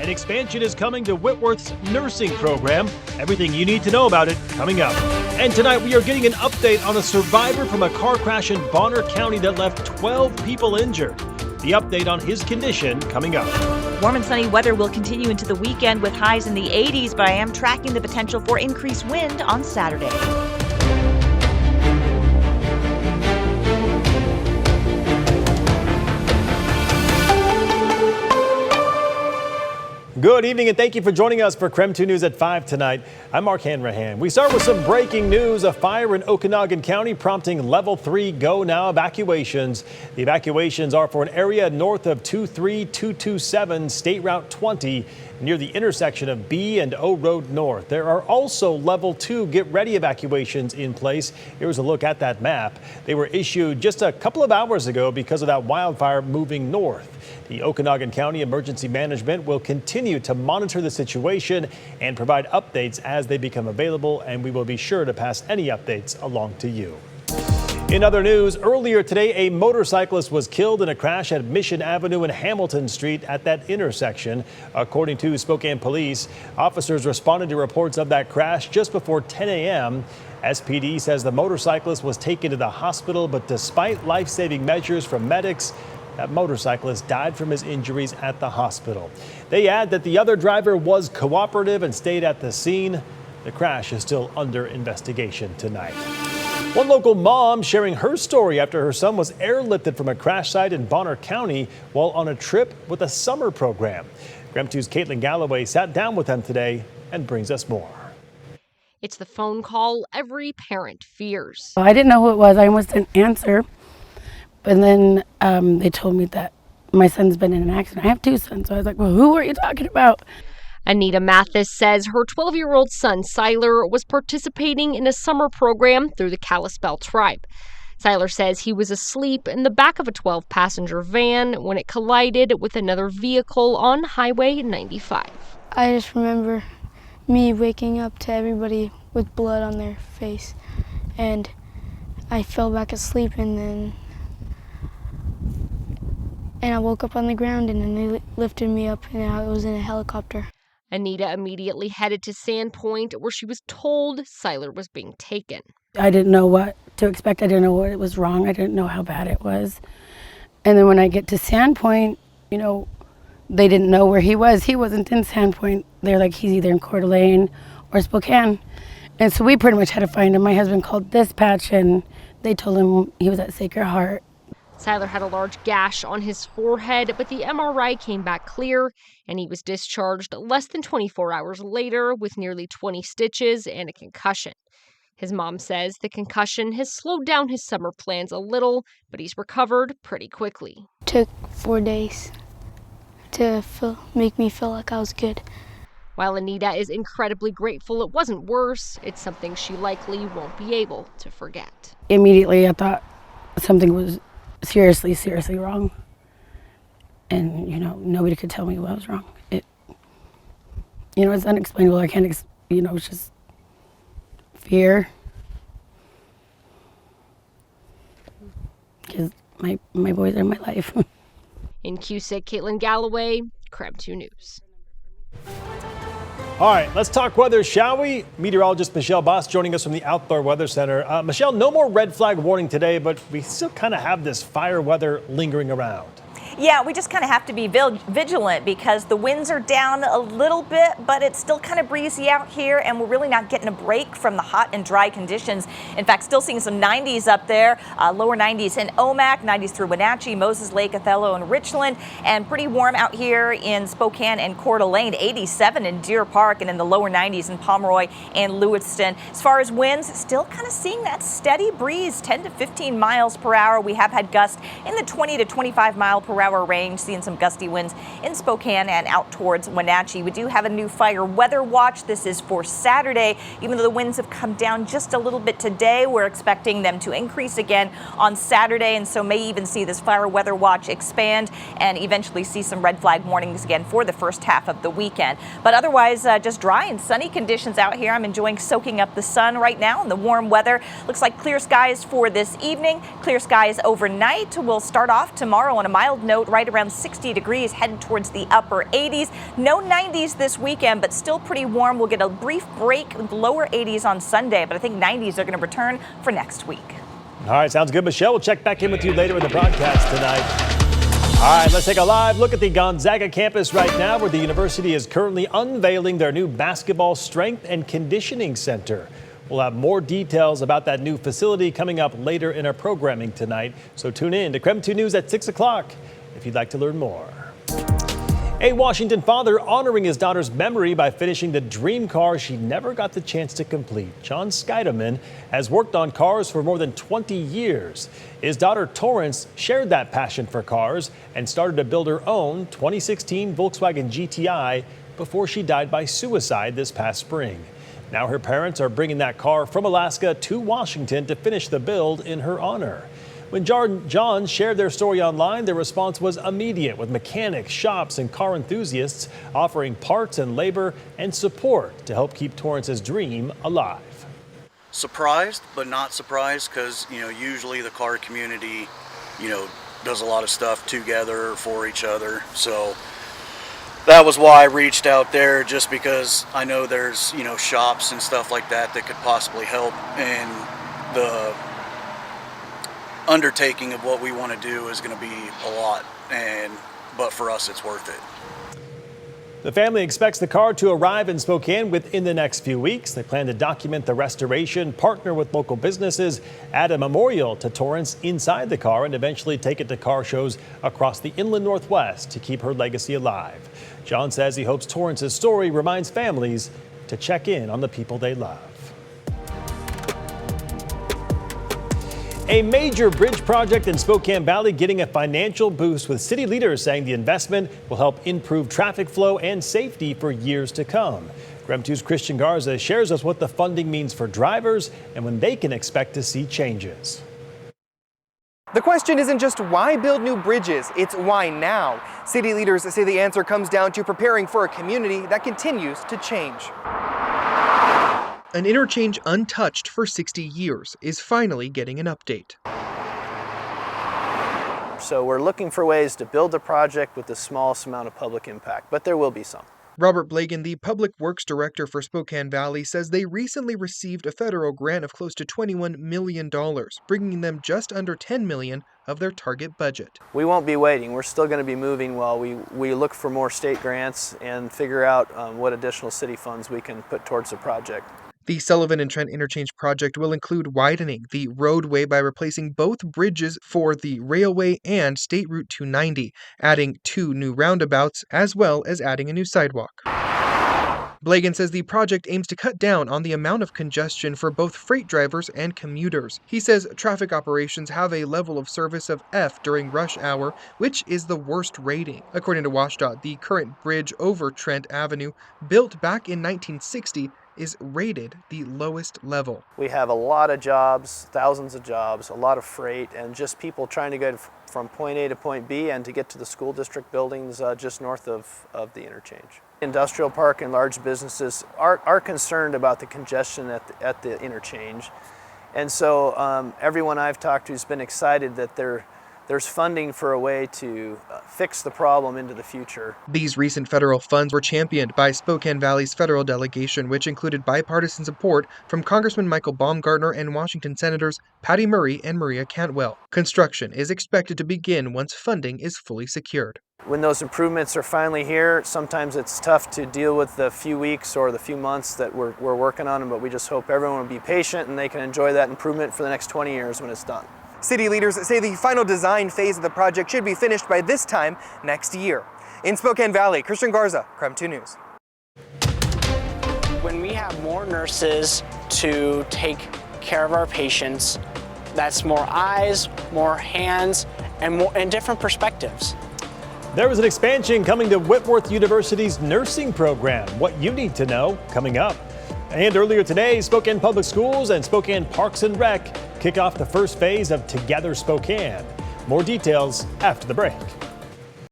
An expansion is coming to Whitworth's nursing program. Everything you need to know about it coming up. And tonight we are getting an update on a survivor from a car crash in Bonner County that left 12 people injured. The update on his condition coming up. Warm and sunny weather will continue into the weekend with highs in the 80s, but I am tracking the potential for increased wind on Saturday. Good evening and thank you for joining us for KREM 2 News at 5 tonight. I'm Mark Hanrahan. We start with some breaking news. A fire in Okanagan County prompting level 3 go now evacuations. The evacuations are for an area north of 23227 State Route 20 near the intersection of B and O Road North. There are also level 2 get ready evacuations in place. Here's a look at that map. They were issued just a couple of hours ago because of that wildfire moving north. The Okanagan County Emergency Management will continue to monitor the situation and provide updates as they become available, and we will be sure to pass any updates along to you. In other news, earlier today, a motorcyclist was killed in a crash at Mission Avenue and Hamilton Street at that intersection. According to Spokane Police, officers responded to reports of that crash just before 10 a.m. SPD says the motorcyclist was taken to the hospital, but despite life-saving measures from medics, that motorcyclist died from his injuries at the hospital. They add that the other driver was cooperative and stayed at the scene. The crash is still under investigation tonight. One local mom sharing her story after her son was airlifted from a crash site in Bonner County while on a trip with a summer program. KREM 2's Caitlin Galloway sat down with them today and brings us more. It's the phone call every parent fears. I didn't know who it was. I almost didn't answer. But then they told me that my son's been in an accident. I have two sons. So I was like, well, who are you talking about? Anita Mathis says her 12-year-old son, Siler, was participating in a summer program through the Kalispel tribe. Siler says he was asleep in the back of a 12-passenger van when it collided with another vehicle on Highway 95. I just remember me waking up to everybody with blood on their face. And I fell back asleep and I woke up on the ground and then they lifted me up and I was in a helicopter. Anita immediately headed to Sandpoint where she was told Siler was being taken. I didn't know what to expect. I didn't know what was wrong. I didn't know how bad it was. And then when I get to Sandpoint, they didn't know where he was. He wasn't in Sandpoint. They're like, he's either in Coeur d'Alene or Spokane. And so we pretty much had to find him. My husband called dispatch and they told him he was at Sacred Heart. Siler had a large gash on his forehead, but the MRI came back clear, and he was discharged less than 24 hours later with nearly 20 stitches and a concussion. His mom says the concussion has slowed down his summer plans a little, but he's recovered pretty quickly. It took 4 days to make me feel like I was good. While Anita is incredibly grateful it wasn't worse, it's something she likely won't be able to forget. Immediately, I thought something was seriously wrong. And, nobody could tell me what was wrong. It's unexplainable. I can't, it's just fear. Because my boys are my life. In Cusick, Caitlin Galloway, KREM 2 News. All right, let's talk weather, shall we? Meteorologist Michelle Boss joining us from the Outdoor Weather Center. Michelle, no more red flag warning today, but we still kind of have this fire weather lingering around. Yeah, we just kind of have to be vigilant because the winds are down a little bit, but it's still kind of breezy out here, and we're really not getting a break from the hot and dry conditions. In fact, still seeing some 90s up there, lower 90s in Omak, 90s through Wenatchee, Moses Lake, Othello, and Richland, and pretty warm out here in Spokane and Coeur d'Alene, 87 in Deer Park, and in the lower 90s in Pomeroy and Lewiston. As far as winds, still kind of seeing that steady breeze, 10 to 15 miles per hour. We have had gusts in the 20 to 25 mile per hour range, seeing some gusty winds in Spokane and out towards Wenatchee. We do have a new fire weather watch. This is for Saturday. Even though the winds have come down just a little bit today, we're expecting them to increase again on Saturday, and so may even see this fire weather watch expand and eventually see some red flag warnings again for the first half of the weekend. But otherwise, just dry and sunny conditions out here. I'm enjoying soaking up the sun right now and the warm weather. Looks like clear skies for this evening, clear skies overnight. We'll start off tomorrow on a mild note right around 60 degrees, headed towards the upper 80s. No 90s this weekend, but still pretty warm. We'll get a brief break with lower 80s on Sunday, but I think 90s are going to return for next week. All right, sounds good, Michelle. We'll check back in with you later in the broadcast tonight. All right, let's take a live look at the Gonzaga campus right now, where the university is currently unveiling their new basketball strength and conditioning center. We'll have more details about that new facility coming up later in our programming tonight. So tune in to KREM 2 News at 6 o'clock if you'd like to learn more. A Washington father honoring his daughter's memory by finishing the dream car she never got the chance to complete. John Scheidemann has worked on cars for more than 20 years. His daughter Torrance shared that passion for cars and started to build her own 2016 Volkswagen GTI before she died by suicide this past spring. Now her parents are bringing that car from Alaska to Washington to finish the build in her honor. When John shared their story online, their response was immediate, with mechanics, shops, and car enthusiasts offering parts and labor and support to help keep Torrance's dream alive. Surprised, but not surprised, because usually the car community does a lot of stuff together for each other. So that was why I reached out there, just because I know there's shops and stuff like that that could possibly help, and the undertaking of what we want to do is going to be a lot, but for us it's worth it. The family expects the car to arrive in Spokane within the next few weeks. They plan to document the restoration, partner with local businesses, add a memorial to Torrance inside the car, and eventually take it to car shows across the inland Northwest to keep her legacy alive. John says he hopes Torrance's story reminds families to check in on the people they love. A major bridge project in Spokane Valley getting a financial boost, with city leaders saying the investment will help improve traffic flow and safety for years to come. KREM 2's Christian Garza shares us what the funding means for drivers and when they can expect to see changes. The question isn't just why build new bridges, it's why now. City leaders say the answer comes down to preparing for a community that continues to change. An interchange untouched for 60 years is finally getting an update. So we're looking for ways to build a project with the smallest amount of public impact, but there will be some. Robert Blagan, the Public Works Director for Spokane Valley, says they recently received a federal grant of close to $21 million, bringing them just under $10 million of their target budget. We won't be waiting. We're still going to be moving while we look for more state grants and figure out what additional city funds we can put towards the project. The Sullivan and Trent Interchange project will include widening the roadway by replacing both bridges for the railway and State Route 290, adding 2 new roundabouts, as well as adding a new sidewalk. Blagan says the project aims to cut down on the amount of congestion for both freight drivers and commuters. He says traffic operations have a level of service of F during rush hour, which is the worst rating. According to WashDOT, the current bridge over Trent Avenue, built back in 1960, is rated the lowest level. We have a lot of jobs, thousands of jobs, a lot of freight, and just people trying to go from point A to point B and to get to the school district buildings just north of the interchange. Industrial park and large businesses are concerned about the congestion at the interchange. And so everyone I've talked to has been excited that there's funding for a way to fix the problem into the future. These recent federal funds were championed by Spokane Valley's federal delegation, which included bipartisan support from Congressman Michael Baumgartner and Washington Senators Patty Murray and Maria Cantwell. Construction is expected to begin once funding is fully secured. When those improvements are finally here, sometimes it's tough to deal with the few weeks or the few months that we're working on them, but we just hope everyone will be patient and they can enjoy that improvement for the next 20 years when it's done. City leaders say the final design phase of the project should be finished by this time next year. In Spokane Valley, Christian Garza, KREM 2 News. When we have more nurses to take care of our patients, that's more eyes, more hands, and different perspectives. There was an expansion coming to Whitworth University's nursing program. What you need to know coming up. And earlier today, Spokane Public Schools and Spokane Parks and Rec kick off the first phase of Together Spokane. More details after the break.